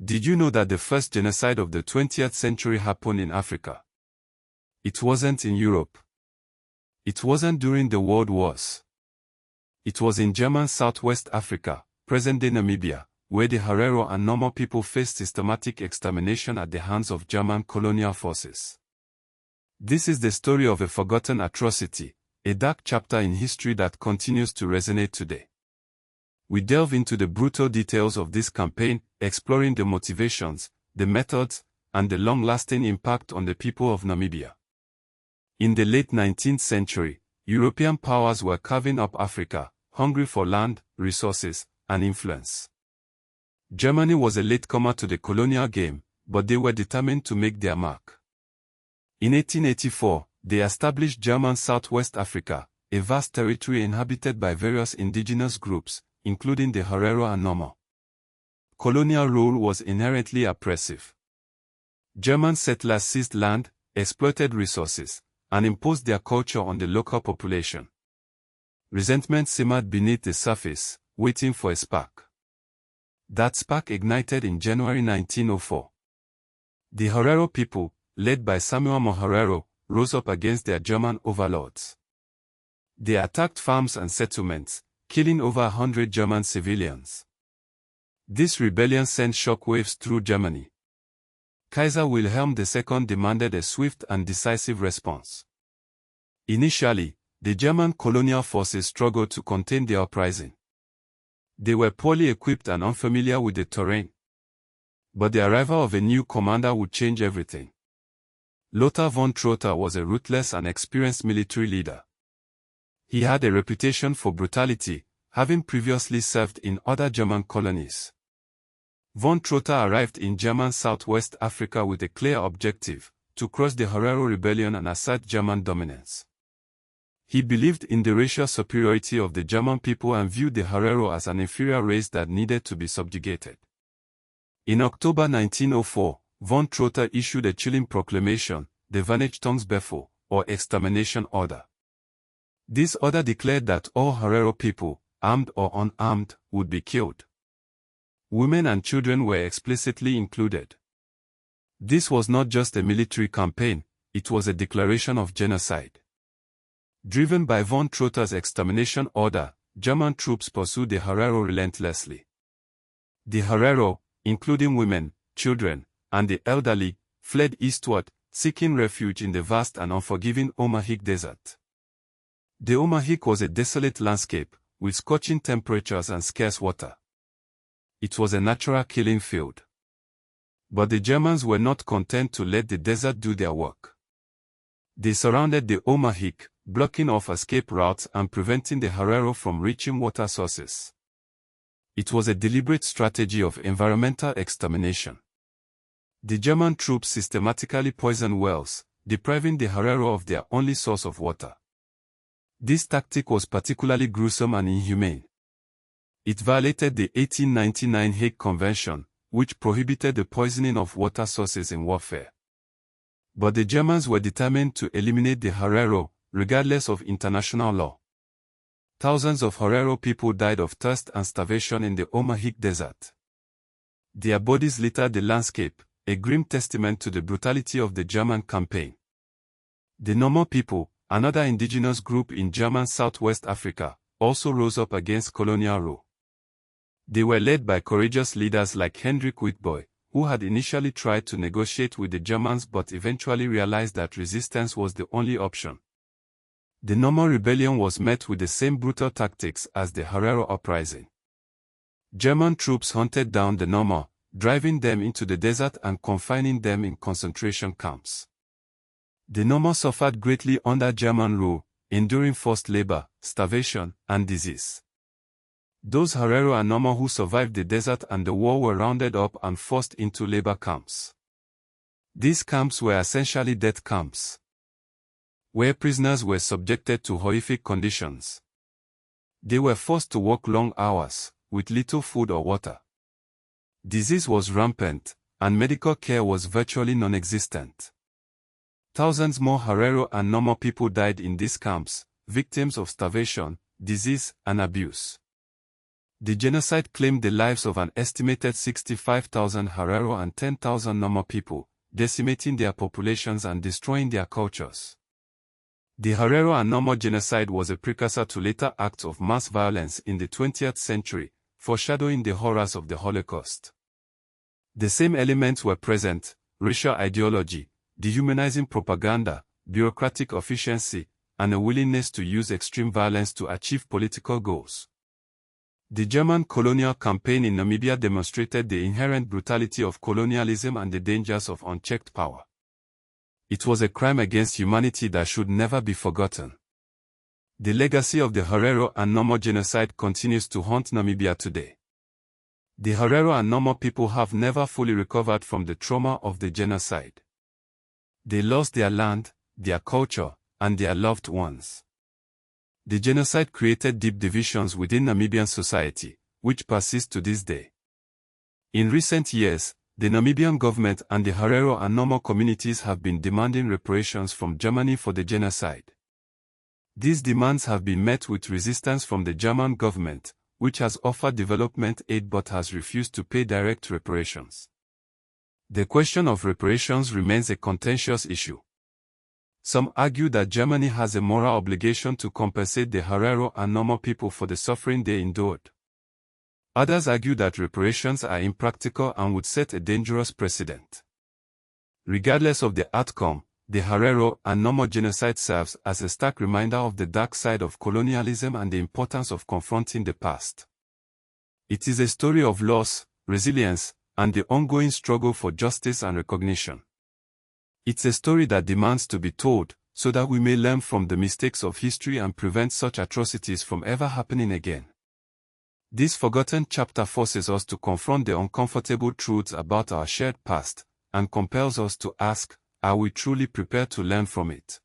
Did you know that the first genocide of the 20th century happened in Africa? It wasn't in Europe. It wasn't during the World Wars. It was in German Southwest Africa, present-day Namibia, where the Herero and Nama people faced systematic extermination at the hands of German colonial forces. This is the story of a forgotten atrocity, a dark chapter in history that continues to resonate today. We delve into the brutal details of this campaign, exploring the motivations, the methods, and the long-lasting impact on the people of Namibia. In the late 19th century, European powers were carving up Africa, hungry for land, resources, and influence. Germany was a latecomer to the colonial game, but they were determined to make their mark. In 1884, they established German Southwest Africa, a vast territory inhabited by various indigenous groups, including the Herero and Nama. Colonial rule was inherently oppressive. German settlers seized land, exploited resources, and imposed their culture on the local population. Resentment simmered beneath the surface, waiting for a spark. That spark ignited in January 1904. The Herero people, led by Samuel Herero, rose up against their German overlords. They attacked farms and settlements, killing over 100 German civilians. This rebellion sent shockwaves through Germany. Kaiser Wilhelm II demanded a swift and decisive response. Initially, the German colonial forces struggled to contain the uprising. They were poorly equipped and unfamiliar with the terrain. But the arrival of a new commander would change everything. Lothar von Trotha was a ruthless and experienced military leader. He had a reputation for brutality, having previously served in other German colonies. Von Trotha arrived in German Southwest Africa with a clear objective: to crush the Herero rebellion and assert German dominance. He believed in the racial superiority of the German people and viewed the Herero as an inferior race that needed to be subjugated. In October 1904, von Trotha issued a chilling proclamation, the Vernichtungsbefehl, or Extermination Order. This order declared that all Herero people, armed or unarmed, would be killed. Women and children were explicitly included. This was not just a military campaign, it was a declaration of genocide. Driven by von Trotha's extermination order, German troops pursued the Herero relentlessly. The Herero, including women, children, and the elderly, fled eastward, seeking refuge in the vast and unforgiving Omahik Desert. The Omahik was a desolate landscape, with scorching temperatures and scarce water. It was a natural killing field. But the Germans were not content to let the desert do their work. They surrounded the Omahik, blocking off escape routes and preventing the Herero from reaching water sources. It was a deliberate strategy of environmental extermination. The German troops systematically poisoned wells, depriving the Herero of their only source of water. This tactic was particularly gruesome and inhumane. It violated the 1899 Hague Convention, which prohibited the poisoning of water sources in warfare. But the Germans were determined to eliminate the Herero, regardless of international law. Thousands of Herero people died of thirst and starvation in the Omahik Desert. Their bodies littered the landscape, a grim testament to the brutality of the German campaign. The Nama people, another indigenous group in German Southwest Africa, also rose up against colonial rule. They were led by courageous leaders like Hendrik Witbooi, who had initially tried to negotiate with the Germans but eventually realized that resistance was the only option. The Nama rebellion was met with the same brutal tactics as the Herero uprising. German troops hunted down the Nama, driving them into the desert and confining them in concentration camps. The Nama suffered greatly under German rule, enduring forced labor, starvation, and disease. Those Herero and Nama who survived the desert and the war were rounded up and forced into labor camps. These camps were essentially death camps, where prisoners were subjected to horrific conditions. They were forced to work long hours, with little food or water. Disease was rampant, and medical care was virtually non-existent. Thousands more Herero and Nama people died in these camps, victims of starvation, disease, and abuse. The genocide claimed the lives of an estimated 65,000 Herero and 10,000 Nama people, decimating their populations and destroying their cultures. The Herero and Nama genocide was a precursor to later acts of mass violence in the 20th century, foreshadowing the horrors of the Holocaust. The same elements were present: racial ideology, dehumanizing propaganda, bureaucratic efficiency, and a willingness to use extreme violence to achieve political goals. The German colonial campaign in Namibia demonstrated the inherent brutality of colonialism and the dangers of unchecked power. It was a crime against humanity that should never be forgotten. The legacy of the Herero and Nama genocide continues to haunt Namibia today. The Herero and Nama people have never fully recovered from the trauma of the genocide. They lost their land, their culture, and their loved ones. The genocide created deep divisions within Namibian society, which persist to this day. In recent years, the Namibian government and the Herero and Nama communities have been demanding reparations from Germany for the genocide. These demands have been met with resistance from the German government, which has offered development aid but has refused to pay direct reparations. The question of reparations remains a contentious issue. Some argue that Germany has a moral obligation to compensate the Herero and Nama people for the suffering they endured. Others argue that reparations are impractical and would set a dangerous precedent. Regardless of the outcome, the Herero and Nama genocide serves as a stark reminder of the dark side of colonialism and the importance of confronting the past. It is a story of loss, resilience, and the ongoing struggle for justice and recognition. It's a story that demands to be told, so that we may learn from the mistakes of history and prevent such atrocities from ever happening again. This forgotten chapter forces us to confront the uncomfortable truths about our shared past, and compels us to ask, are we truly prepared to learn from it?